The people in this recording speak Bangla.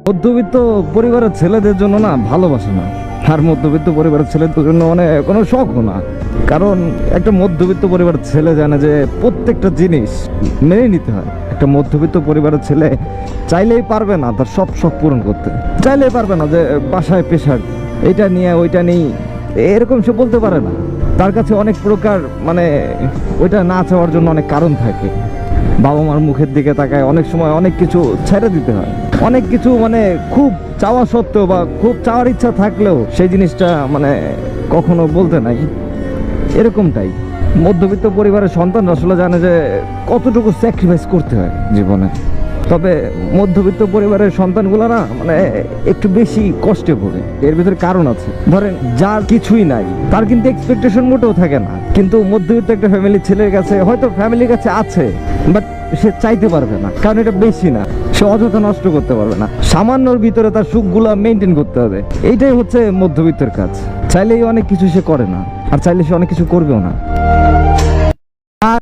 মধ্যবিত্ত পরিবারের ছেলেদের জন্য না ভালোবাসে না, আর মধ্যবিত্ত পরিবারের ছেলেদের জন্য মানে কোনো শখও না। কারণ একটা মধ্যবিত্ত পরিবারের ছেলে জানে যে প্রত্যেকটা জিনিস মেনে নিতে হয়। একটা মধ্যবিত্ত পরিবারের ছেলে চাইলেই পারবে না তার সব শখ পূরণ করতে, চাইলেই পারবে না যে বাসায় প্রেশার এটা নিয়ে ওইটা নেই এরকম সে বলতে পারে না। তার কাছে অনেক প্রকার মানে ওইটা না চাওয়ার জন্য অনেক কারণ থাকে। বাবা মার মুখের দিকে তাকায় অনেক সময় অনেক কিছু ছেড়ে দিতে হয়, অনেক কিছু মানে খুব চাওয়া সত্ত্বেও বা খুব চাওয়ার ইচ্ছা থাকলেও সেই জিনিসটা মানে কখনো বলতে নাই। এরকমটাই মধ্যবিত্ত পরিবারের সন্তান আসলে জানে যে কতটুকু স্যাক্রিফাইস করতে হয় জীবনে। তবে মধ্যবিত্ত পরিবারের সন্তানগুলো না মানে একটু বেশি কষ্টে ভোগে। এর ভিতরে কারণ আছে। ধরেন যার কিছুই নাই তার কিন্তু এক্সপেকটেশন মোটেও থাকে না, কিন্তু মধ্যবিত্ত একটা ফ্যামিলির ছেলের কাছে হয়তো ফ্যামিলির কাছে আছে, বাট সে চাইতে পারবে না, কারণ এটা বেশি না, সে অযথা নষ্ট করতে পারবে না। সামান্যর ভিতরে তার সুখগুলা মেনটেন করতে হবে, এইটাই হচ্ছে মধ্যবিত্তের কাজ। চাইলেই অনেক কিছু সে করে না, আর চাইলে সে অনেক কিছু করবেও না।